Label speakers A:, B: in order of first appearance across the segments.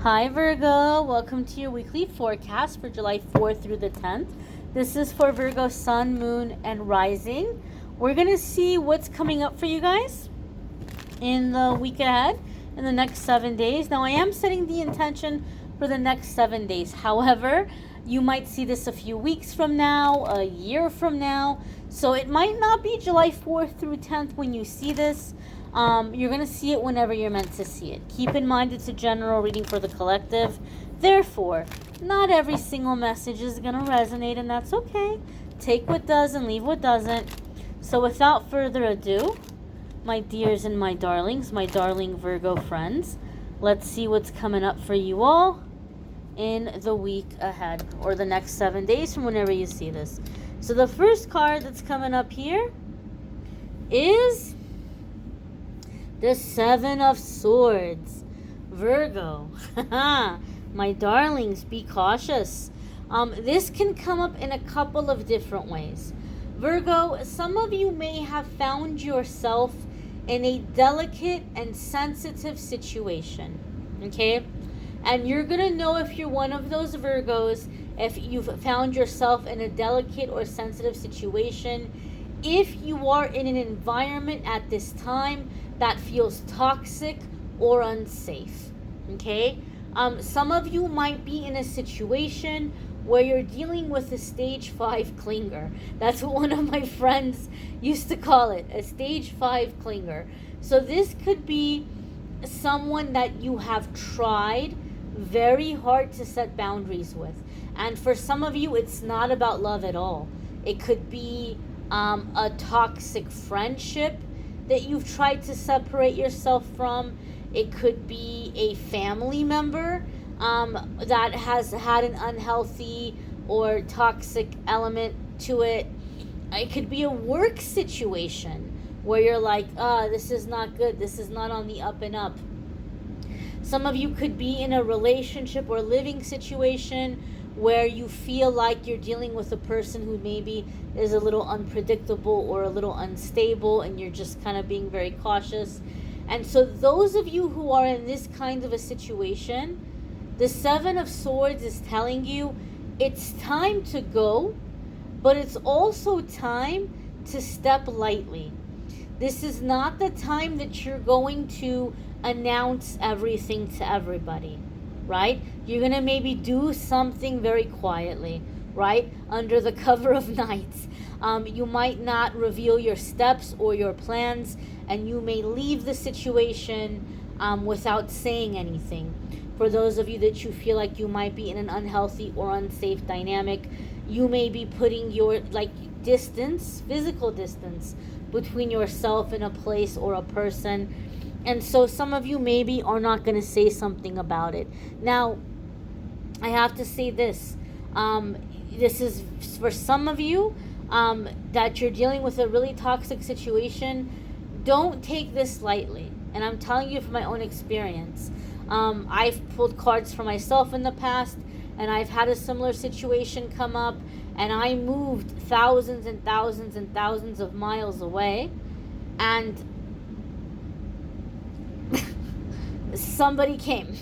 A: Hi Virgo, welcome to your weekly forecast for July 4th through the 10th. This is for Virgo Sun, Moon, and Rising. We're going to see what's coming up for you guys in the week ahead, in the next 7 days. Now I am setting the intention for the next 7 days. However, you might see this a few weeks from now, a year from now. So it might not be July 4th through 10th when you see this. You're going to see it whenever you're meant to see it. Keep in mind it's a general reading for the collective. Therefore, not every single message is going to resonate, and that's okay. Take what does and leave what doesn't. So without further ado, my dears and my darlings, my darling Virgo friends, let's see what's coming up for you all in the week ahead, or the next 7 days from whenever you see this. So the first card that's coming up here is the Seven of Swords. Virgo, my darlings, be cautious. This can come up in a couple of different ways. Virgo, some of you may have found yourself in a delicate and sensitive situation, okay? And you're going to know if you're one of those Virgos, if you've found yourself in a delicate or sensitive situation, if you are in an environment at this time that feels toxic or unsafe, okay? Some of you might be in a situation where you're dealing with a stage 5 clinger. That's what one of my friends used to call it, a stage 5 clinger. So this could be someone that you have tried very hard to set boundaries with. And for some of you, it's not about love at all. It could be a toxic friendship that you've tried to separate yourself from. It could be a family member that has had an unhealthy or toxic element to it. It could be a work situation where you're like, this is not good, this is not on the up and up. Some of you could be in a relationship or living situation where you feel like you're dealing with a person who maybe is a little unpredictable or a little unstable, and you're just kind of being very cautious. And so those of you who are in this kind of a situation, the Seven of Swords is telling you it's time to go, but it's also time to step lightly. This is not the time that you're going to announce everything to everybody, right? You're going to maybe do something very quietly, right? Under the cover of night. You might not reveal your steps or your plans, and you may leave the situation without saying anything. For those of you that you feel like you might be in an unhealthy or unsafe dynamic, you may be putting your distance, physical distance, between yourself and a place or a person. And so some of you maybe are not going to say something about it. Now, I have to say this. This is for some of you that you're dealing with a really toxic situation. Don't take this lightly. And I'm telling you from my own experience. I've pulled cards for myself in the past, and I've had a similar situation come up, and I moved thousands and thousands and thousands of miles away, and somebody came.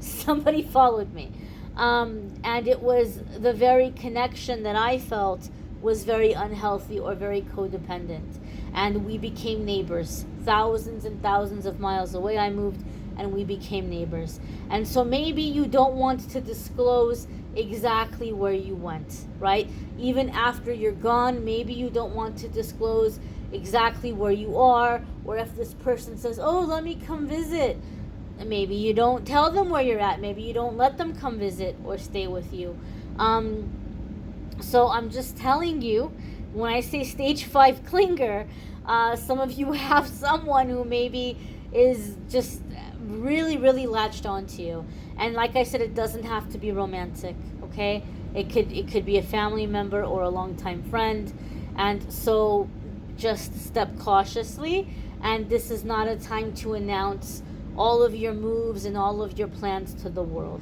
A: Somebody followed me. And it was the very connection that I felt was very unhealthy or very codependent. And we became neighbors. Thousands and thousands of miles away I moved, and we became neighbors. And so maybe you don't want to disclose exactly where you went, right? Even after you're gone, maybe you don't want to disclose exactly where you are, or if this person says, oh, let me come visit, maybe you don't tell them where you're at. Maybe you don't let them come visit or stay with you. So I'm just telling you, when I say stage 5 clinger, some of you have someone who maybe is just really, really latched onto you. And like I said, it doesn't have to be romantic, okay? It could be a family member or a longtime friend. And so just step cautiously. And this is not a time to announce all of your moves and all of your plans to the world.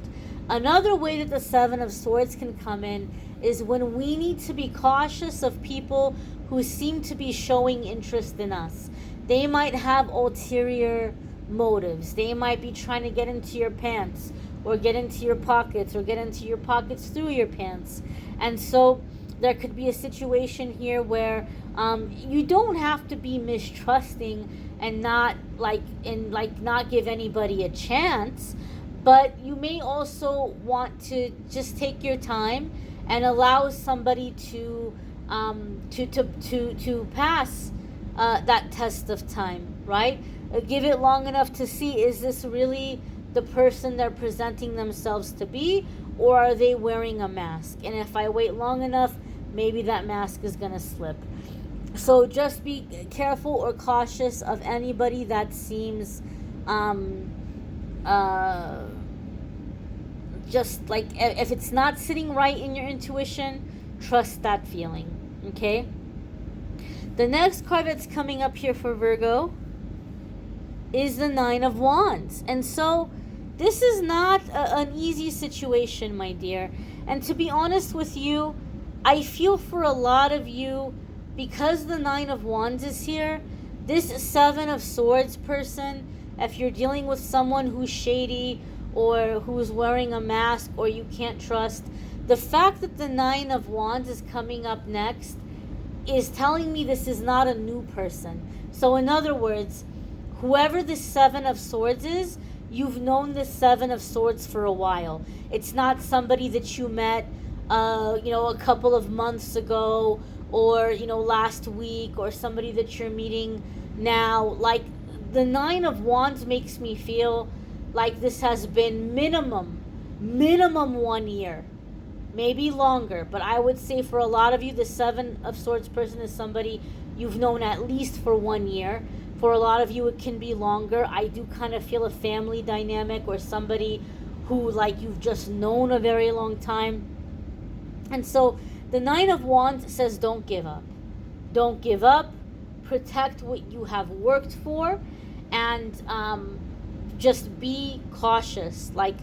A: Another way that the Seven of Swords can come in is when we need to be cautious of people who seem to be showing interest in us. They might have ulterior motives. They might be trying to get into your pants, or get into your pockets, or get into your pockets through your pants. And so there could be a situation here where you don't have to be mistrusting and not give anybody a chance, but you may also want to just take your time and allow somebody to pass that test of time, right? Give it long enough to see, is this really the person they're presenting themselves to be, or are they wearing a mask? And if I wait long enough, maybe that mask is going to slip. So just be careful or cautious of anybody that seems just like, if it's not sitting right in your intuition, trust that feeling, okay? The next card that's coming up here for Virgo is the Nine of Wands. And so this is not an easy situation, my dear. And to be honest with you, I feel for a lot of you, because the Nine of Wands is here, this Seven of Swords person, if you're dealing with someone who's shady or who's wearing a mask or you can't trust, the fact that the Nine of Wands is coming up next is telling me this is not a new person. So in other words, whoever the Seven of Swords is, you've known the Seven of Swords for a while. It's not somebody that you met a couple of months ago, or last week, or somebody that you're meeting now. Like, the Nine of Wands makes me feel like this has been minimum 1 year, maybe longer, but I would say for a lot of you, the Seven of Swords person is somebody you've known at least for 1 year. For a lot of you, it can be longer. I do kind of feel a family dynamic, or somebody who, like, you've just known a very long time. And so the Nine of Wands says, don't give up. Don't give up. Protect what you have worked for, and just be cautious. Like,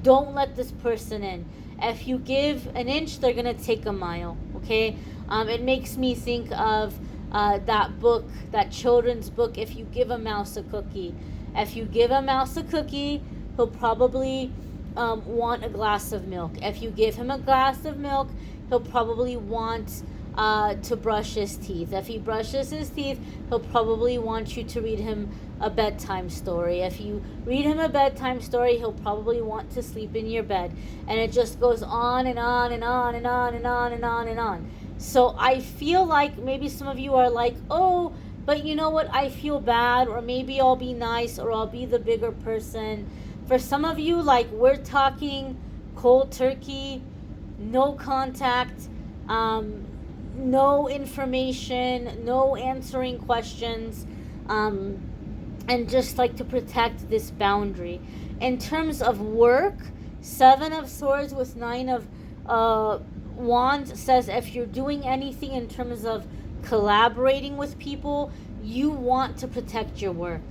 A: don't let this person in. If you give an inch, they're going to take a mile, okay? It makes me think of that book, that children's book, If You Give a Mouse a Cookie. If you give a mouse a cookie, he'll probably want a glass of milk. If you give him a glass of milk, he'll probably want to brush his teeth. If he brushes his teeth, he'll probably want you to read him a bedtime story. If you read him a bedtime story, he'll probably want to sleep in your bed. And it just goes on and on and on and on and on and on and on. So I feel like maybe some of you are like, oh, but you know what, I feel bad, or maybe I'll be nice, or I'll be the bigger person. For some of you, like, we're talking cold turkey, no contact, no information, no answering questions, and just like to protect this boundary. In terms of work, Seven of Swords with Nine of Wands says if you're doing anything in terms of collaborating with people, you want to protect your work.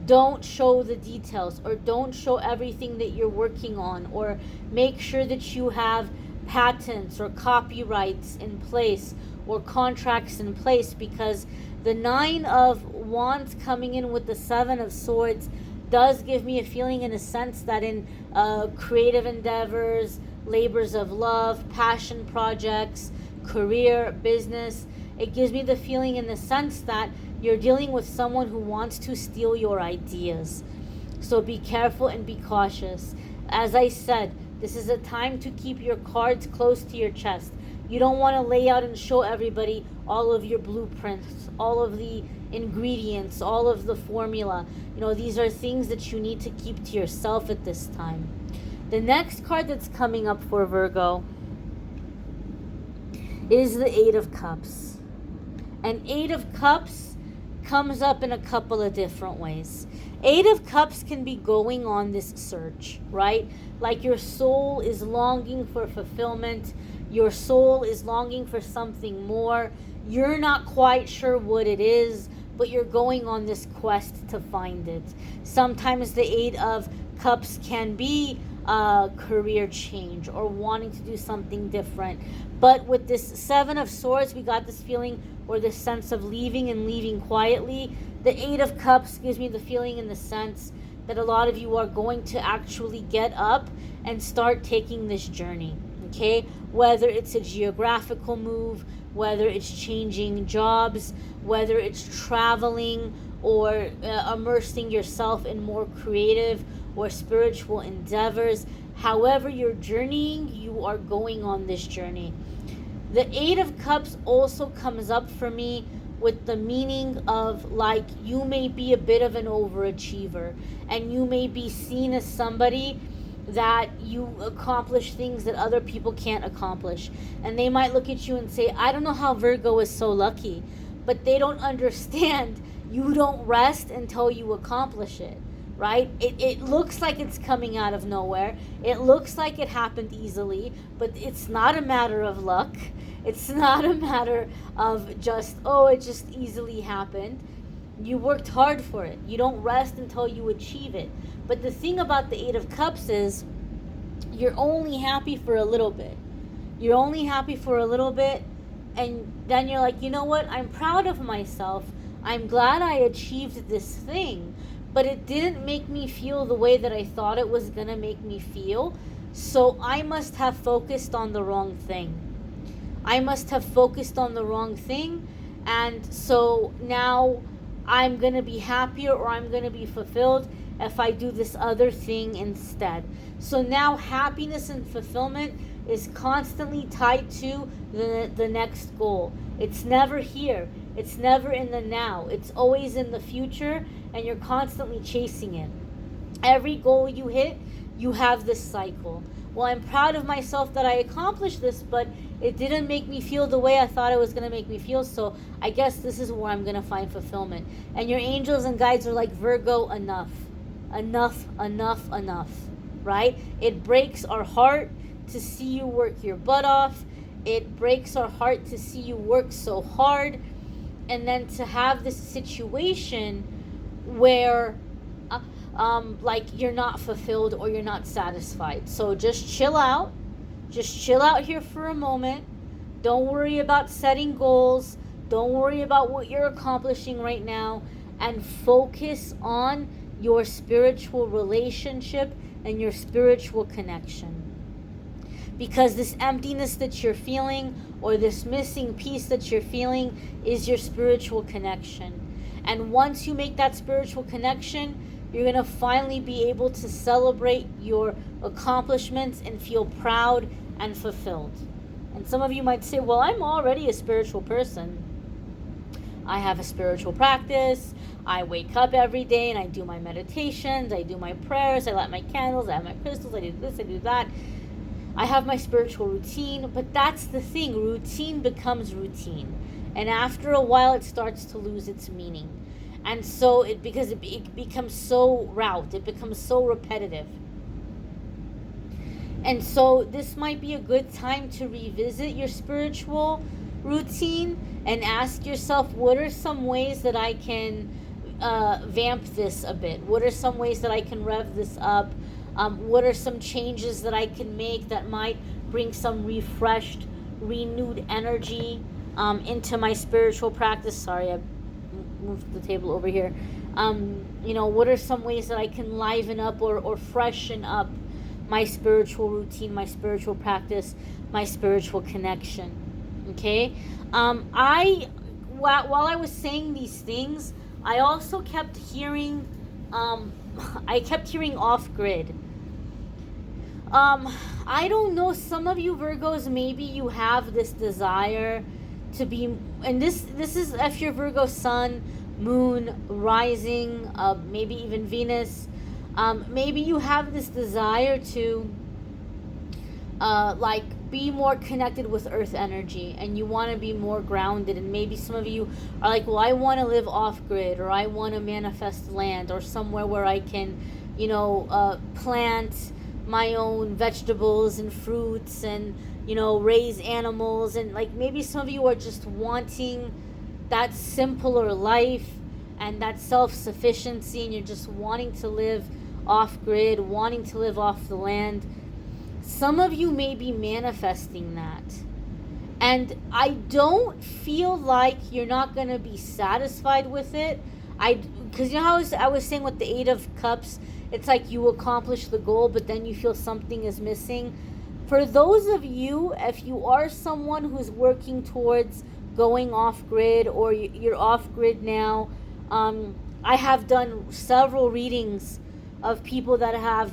A: Don't show the details, or don't show everything that you're working on, or make sure that you have patents or copyrights in place or contracts in place, because the Nine of Wands coming in with the Seven of Swords does give me a feeling, in a sense, that in creative endeavors, labors of love, passion projects, career, business, it gives me the feeling, in the sense, that you're dealing with someone who wants to steal your ideas. So be careful and be cautious. As I said, this is a time to keep your cards close to your chest. You don't want to lay out and show everybody all of your blueprints, all of the ingredients, all of the formula. These are things that you need to keep to yourself at this time. The next card that's coming up for Virgo is the Eight of Cups. And Eight of Cups comes up in a couple of different ways. Eight of Cups can be going on this search, right? Like, your soul is longing for fulfillment. Your soul is longing for something more. You're not quite sure what it is, but you're going on this quest to find it. Sometimes the Eight of Cups can be a career change, or wanting to do something different. But with this Seven of Swords, we got this feeling, or this sense of leaving, and leaving quietly. The Eight of Cups gives me the feeling, in the sense, that a lot of you are going to actually get up and start taking this journey, okay? Whether it's a geographical move, whether it's changing jobs, whether it's traveling or immersing yourself in more creative or spiritual endeavors. However you're journeying, you are going on this journey. The Eight of Cups also comes up for me with the meaning of, like, you may be a bit of an overachiever and you may be seen as somebody that you accomplish things that other people can't accomplish, and they might look at you and say, I don't know how Virgo is so lucky, but they don't understand you don't rest until you accomplish it, right? It looks like it's coming out of nowhere, it looks like it happened easily, but it's not a matter of luck. It's not a matter of just, oh, it just easily happened. You worked hard for it. You don't rest until you achieve it. But the thing about the Eight of Cups is you're only happy for a little bit. You're only happy for a little bit, and then you're like, you know what? I'm proud of myself. I'm glad I achieved this thing, but it didn't make me feel the way that I thought it was going to make me feel. So I must have focused on the wrong thing. I must have focused on the wrong thing, and so now I'm going to be happier, or I'm going to be fulfilled if I do this other thing instead. So now happiness and fulfillment is constantly tied to the next goal. It's never here. It's never in the now. It's always in the future, and you're constantly chasing it. Every goal you hit, you have this cycle. Well, I'm proud of myself that I accomplished this, but it didn't make me feel the way I thought it was going to make me feel, so I guess this is where I'm going to find fulfillment. And your angels and guides are like, Virgo, enough. Enough, enough, enough, right? It breaks our heart to see you work your butt off. It breaks our heart to see you work so hard, and then to have this situation where like you're not fulfilled or you're not satisfied. So just chill out. Just chill out here for a moment. Don't worry about setting goals. Don't worry about what you're accomplishing right now, and focus on your spiritual relationship and your spiritual connection. Because this emptiness that you're feeling, or this missing piece that you're feeling, is your spiritual connection. And once you make that spiritual connection, you're going to finally be able to celebrate your accomplishments and feel proud and fulfilled. And some of you might say, well, I'm already a spiritual person. I have a spiritual practice. I wake up every day and I do my meditations. I do my prayers. I light my candles. I have my crystals. I do this. I do that. I have my spiritual routine. But that's the thing. Routine becomes routine. And after a while, it starts to lose its meaning. And so it becomes so rote. It becomes so repetitive. And so this might be a good time to revisit your spiritual routine and ask yourself, what are some ways that I can vamp this a bit? What are some ways that I can rev this up? What are some changes that I can make that might bring some refreshed, renewed energy into my spiritual practice? Sorry, I moved the table over here. What are some ways that I can liven up or freshen up my spiritual routine, my spiritual practice, my spiritual connection? Okay? While I was saying these things, I also kept hearing off grid. I don't know, some of you Virgos, maybe you have this desire to be, and this is if you're Virgo sun, moon, rising, maybe even Venus, maybe you have this desire to be more connected with earth energy, and you want to be more grounded. And maybe some of you are like, well, I want to live off grid, or I want to manifest land or somewhere where I can plant my own vegetables and fruits and raise animals. And maybe some of you are just wanting that simpler life and that self-sufficiency, and you're just wanting to live off grid, wanting to live off the land. Some of you may be manifesting that. And I don't feel like you're not going to be satisfied with it. because you know how I was saying with the Eight of Cups, it's like you accomplish the goal, but then you feel something is missing. For those of you, if you are someone who's working towards going off grid, or you're off grid now, I have done several readings of people that have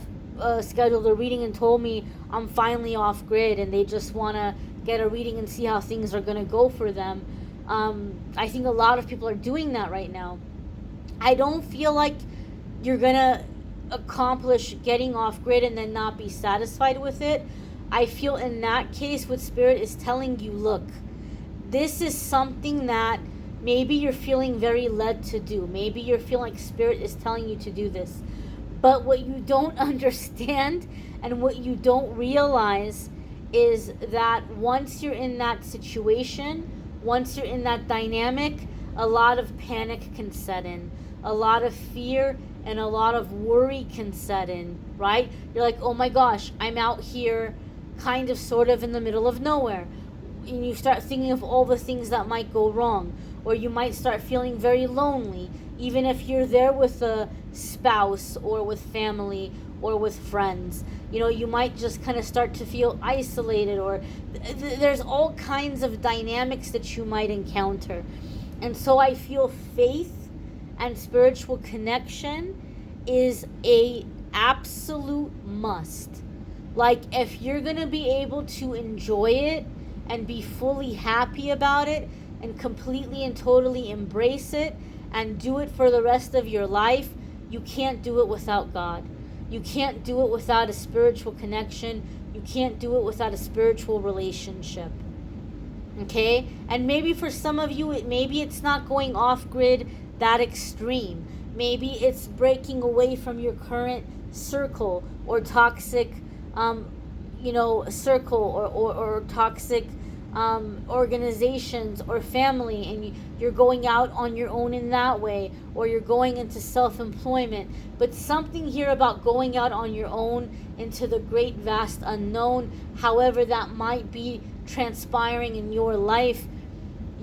A: scheduled a reading and told me I'm finally off grid, and they just want to get a reading and see how things are going to go for them. I think a lot of people are doing that right now. I don't feel like you're going to accomplish getting off grid and then not be satisfied with it. I feel in that case what Spirit is telling you, look, this is something that maybe you're feeling very led to do. Maybe you're feeling like Spirit is telling you to do this. But what you don't understand and what you don't realize is that once you're in that situation, once you're in that dynamic, a lot of panic can set in. A lot of fear and a lot of worry can set in, right? You're like, oh my gosh, I'm out here kind of sort of in the middle of nowhere. And you start thinking of all the things that might go wrong. Or you might start feeling very lonely, even if you're there with a spouse or with family or with friends. You know, you might just kind of start to feel isolated, or there's all kinds of dynamics that you might encounter. And so I feel faith and spiritual connection is a absolute must. Like, if you're going to be able to enjoy it and be fully happy about it and completely and totally embrace it and do it for the rest of your life, you can't do it without God. You can't do it without a spiritual connection. You can't do it without a spiritual relationship. Okay? And maybe for some of you, maybe it's not going off grid that extreme. Maybe it's breaking away from your current circle or toxic circle or toxic organizations or family, and you're going out on your own in that way, or you're going into self-employment. But something here about going out on your own into the great vast unknown, however that might be transpiring in your life,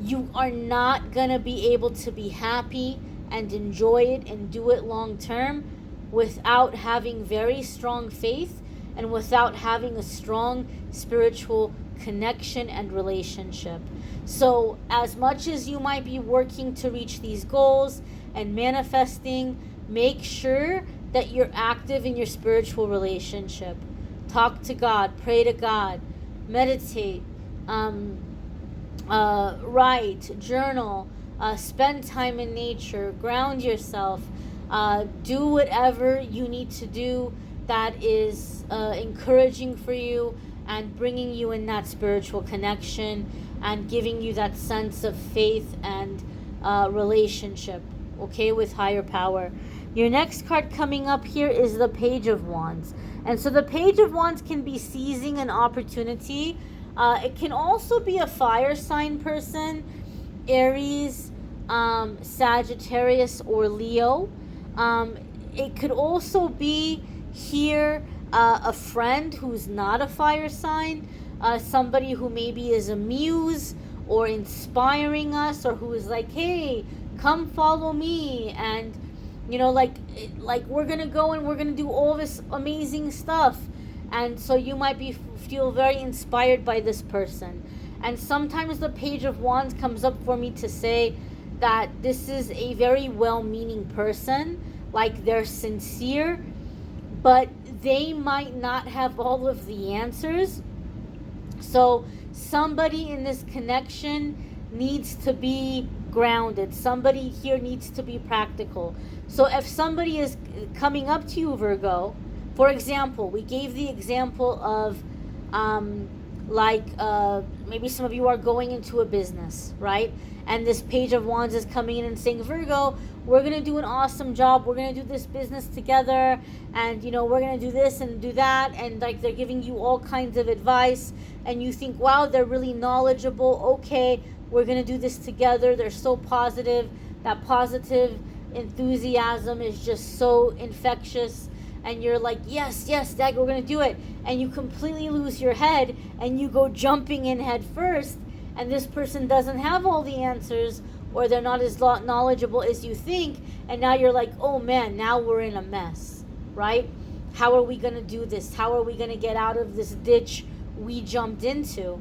A: you are not going to be able to be happy and enjoy it and do it long term without having very strong faith and without having a strong spiritual connection and relationship. So as much as you might be working to reach these goals and manifesting, make sure that you're active in your spiritual relationship. Talk to God, pray to God, meditate, write, journal, spend time in nature, ground yourself, do whatever you need to do that is encouraging for you and bringing you in that spiritual connection and giving you that sense of faith and relationship, okay, with higher power. Your next card coming up here is the Page of Wands. And so the Page of Wands can be seizing an opportunity. It can also be a fire sign person, Aries, Sagittarius, or Leo. It could also be here a friend who's not a fire sign, somebody who maybe is a muse or inspiring us, or who is like, hey, come follow me, and like we're gonna go and we're gonna do all this amazing stuff. And so you might feel very inspired by this person. And sometimes the Page of Wands comes up for me to say that this is a very well-meaning person, like they're sincere, but they might not have all of the answers. So somebody in this connection needs to be grounded. Somebody here needs to be practical. So if somebody is coming up to you, Virgo, for example, we gave the example of maybe some of you are going into a business, right? And this Page of Wands is coming in and saying, Virgo, we're going to do an awesome job. We're going to do this business together. And, we're going to do this and do that. And like they're giving you all kinds of advice. And you think, wow, they're really knowledgeable. Okay, we're going to do this together. They're so positive. That positive enthusiasm is just so infectious. And you're like, yes, Dad, we're going to do it. And you completely lose your head and you go jumping in head first. And this person doesn't have all the answers, or they're not as knowledgeable as you think, and now you're like, oh man, now we're in a mess, right? How are we going to do this? How are we going to get out of this ditch we jumped into?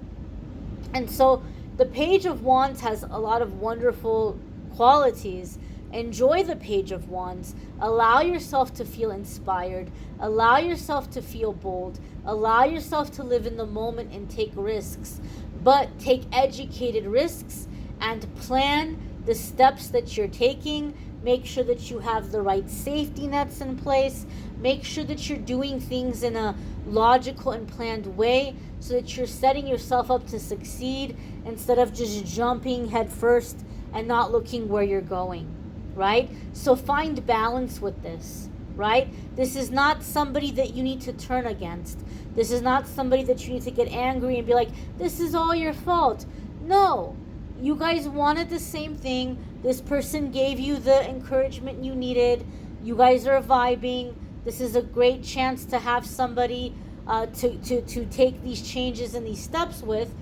A: And so the Page of Wands has a lot of wonderful qualities. Enjoy the Page of Wands. Allow yourself to feel inspired. Allow yourself to feel bold. Allow yourself to live in the moment and take risks. But take educated risks and plan the steps that you're taking. Make sure that you have the right safety nets in place. Make sure that you're doing things in a logical and planned way so that you're setting yourself up to succeed instead of just jumping headfirst and not looking where you're going, right? So find balance with this, right? This is not somebody that you need to turn against. This is not somebody that you need to get angry and be like, this is all your fault. No, you guys wanted the same thing. This person gave you the encouragement you needed. You guys are vibing. This is a great chance to have somebody to take these changes and these steps with.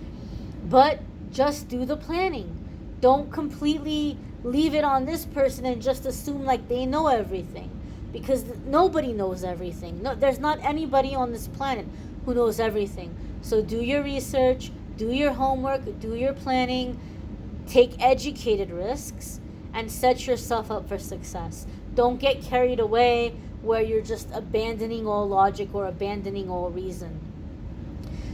A: But just do the planning. Don't completely leave it on this person and just assume like they know everything, because nobody knows everything. No, there's not anybody on this planet who knows everything. So do your research, do your homework, do your planning, take educated risks, and set yourself up for success. Don't get carried away where you're just abandoning all logic or abandoning all reason.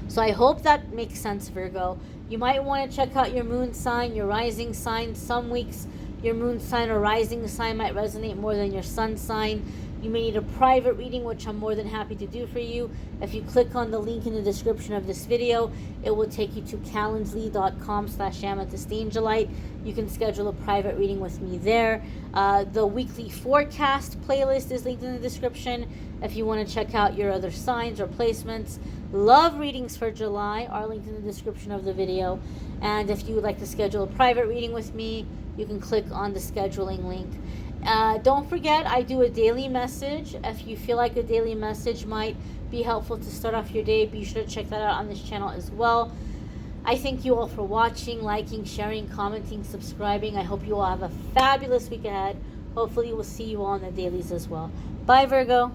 A: So I hope that makes sense, Virgo. You might want to check out your moon sign, your rising sign. Some weeks your moon sign or rising sign might resonate more than your sun sign. You may need a private reading, which I'm more than happy to do for you. If you click on the link in the description of this video, it will take you to calendly.com/amethystangelite. You can schedule a private reading with me there. The weekly forecast playlist is linked in the description if you want to check out your other signs or placements. Love readings for July are linked in the description of the video. And if you would like to schedule a private reading with me, you can click on the scheduling link. Don't forget, I do a daily message. If you feel like a daily message might be helpful to start off your day, be sure to check that out on this channel as well. I thank you all for watching, liking, sharing, commenting, subscribing. I hope you all have a fabulous week ahead. Hopefully we'll see you all on the dailies as well. Bye, Virgo.